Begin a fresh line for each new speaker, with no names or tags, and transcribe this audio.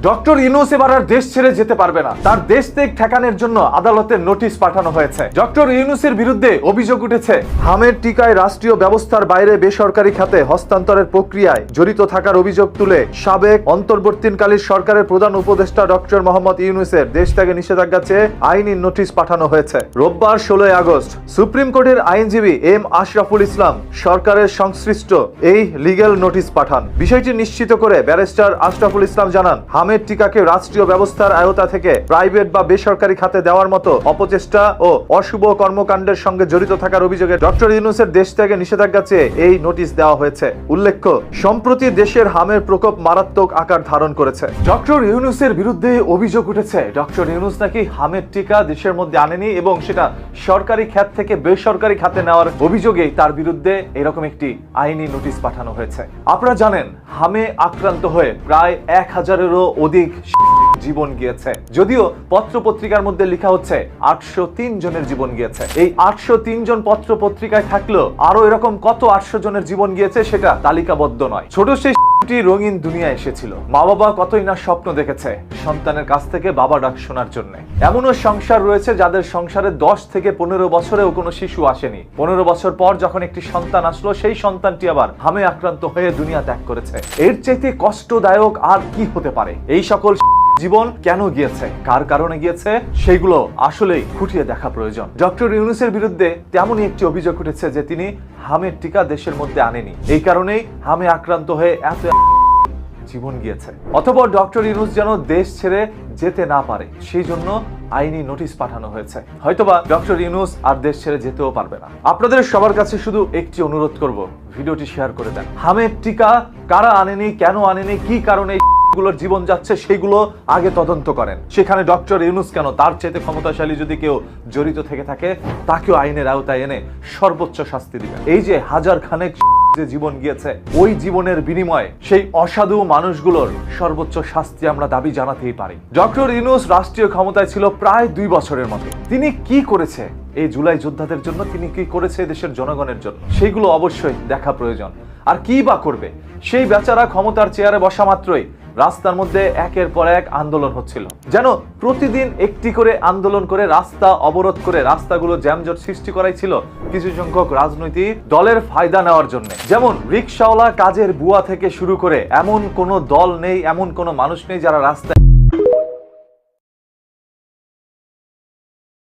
Doctor Yunus এবার আর দেশ ছেড়ে যেতে পারবে না। তার দেশ ত্যাগ ঠেকানোর জন্য আদালতে নোটিশ পাঠানো হয়েছে। ডক্টর ইউনূসের বিরুদ্ধে অভিযোগ উঠেছে হামের টিকায় রাষ্ট্রীয় ব্যবস্থার বাইরে বেসরকারি খাতে হস্তান্তরের প্রক্রিয়ায় জড়িত থাকার অভিযোগ তুলে সাবেক অন্তর্বর্তীকালীন সরকারের প্রধান উপদেষ্টা ডক্টর মোহাম্মদ ইউনূসের দেশ ত্যাগে নিষেধাজ্ঞা চেয়ে আইনি নোটিশ পাঠানো হয়েছে। রোববার 16 আগস্ট সুপ্রিম কোর্টের আইনজীবী এম আশরাফুল ইসলাম সরকারের সংশ্লিষ্ট এই লিগ্যাল নোটিশ পাঠান। বিষয়টি নিশ্চিত করে ব্যারিস্টার আশরাফুল ইসলাম জানান, হামের টিকাকে রাষ্ট্রীয় ব্যবস্থার আওতা থেকে প্রাইভেট বা বেসরকারি খাতে দেওয়ার মতো অপচেষ্টা ও অশুভ কর্মকাণ্ডের সঙ্গে জড়িত থাকার অভিযোগে ডক্টর ইউনূসের দেশ থেকে নিষেধাজ্ঞা চেয়ে এই নোটিশ দেওয়া হয়েছে। উল্লেখ্য, সম্প্রতি দেশের হামের প্রকোপ মারাত্মক আকার ধারণ করেছে। ডক্টর ইউনূসের বিরুদ্ধে অভিযোগ উঠেছে ডক্টর ইউনূস নাকি হামের টিকা দেশের মধ্যে আনেনি এবং সেটা সরকারি খাত থেকে বেসরকারি খাতে নেওয়ার অভিযোগে তার বিরুদ্ধে এরকম একটি আইনি নোটিশ পাঠানো হয়েছে। আপনারা জানেন, হামে আক্রান্ত হয়ে প্রায় 1000-এরও অধিক জীবন গিয়েছে। যদিও পত্র পত্রিকার মধ্যে লেখা হচ্ছে 803 জনের জীবন গিয়েছে। এই 803 জন পত্র পত্রিকায় থাকলেও আরো এরকম কত 800 জনের জীবন গিয়েছে সেটা তালিকাবদ্ধ নয়। ছোট সেই রঙিন দুনিয়া এসেছিল, মা বাবা কতই না স্বপ্ন দেখেছে সন্তানের কাছ থেকে বাবা ডাক শোনার জন্য। এমনও সংসার রয়েছে যাদের সংসারে 10 থেকে 15 বছরেও কোনো শিশু আসেনি। 15 বছর পর যখন একটি সন্তান আসলো, সেই সন্তানটি আবার হামে আক্রান্ত হয়ে দুনিয়া ত্যাগ করেছে। এর চাইতে কষ্টদায়ক আর কি হতে পারে? এই সকল জীবন কেন গিয়েছে, কার কারণে গিয়েছে, সেগুলো আসলেই খুঁটিয়ে দেখা প্রয়োজন। ডক্টর ইউনূসের বিরুদ্ধে তেমনই একটি অভিযোগ উঠেছে যে তিনি হামের টিকা দেশের মধ্যে আনেনি, এই কারণেই হামে আক্রান্ত হয়ে এত জীবন গিয়েছে। অথবা ডক্টর ইউনূস যেন দেশ ছেড়ে যেতে না পারে, সেই জন্য আইনি নোটিশ পাঠানো হয়েছে। হয়তোবা ডক্টর ইউনূস আর দেশ ছেড়ে যেতেও পারবে না। আপনাদের সবার কাছে শুধু একটি অনুরোধ করব, ভিডিওটি শেয়ার করে দেন। হামের টিকা কারা আনেনি, কেন আনেনি, কি কারণে গুলোর জীবন যাচ্ছে সেগুলো আগে তদন্ত করেন। সেখানে ডক্টর ইউনূস কেন, তার চাইতে ক্ষমতাশালী যদি কেউ জড়িত থেকে থাকে তাকেও আইনের আওতায় এনে সর্বোচ্চ শাস্তি দিবেন। এই যে হাজার খানেক যে জীবন গিয়েছে, ওই জীবনের বিনিময়ে সেই অসাধু মানুষগুলোর সর্বোচ্চ শাস্তি আমরা দাবি জানাতেই পারি। ডক্টর ইউনূস রাষ্ট্রীয় ক্ষমতায় ছিল প্রায় 2 বছরের মতো। তিনি কি করেছে এই জুলাই যোদ্ধাদের জন্য, তিনি কি করেছে দেশের জনগণের জন্য, সেইগুলো অবশ্যই দেখা প্রয়োজন। আর কি বা করবে? সেই বেচারা ক্ষমতার চেয়ারে বসা মাত্রই রাস্তার মধ্যে একের পর এক আন্দোলন হচ্ছিল, যেন প্রতিদিন একটি করে আন্দোলন করে রাস্তা অবরোধ করে রাস্তাগুলো জ্যামজট সৃষ্টি করাই ছিল কিছু সংখ্যক রাজনৈতিক দলের ফায়দা নেওয়ার জন্য। যেমন রিকশাওয়ালা, কাজের বুয়া থেকে শুরু করে এমন কোনো দল নেই, এমন কোনো মানুষ নেই যারা রাস্তায়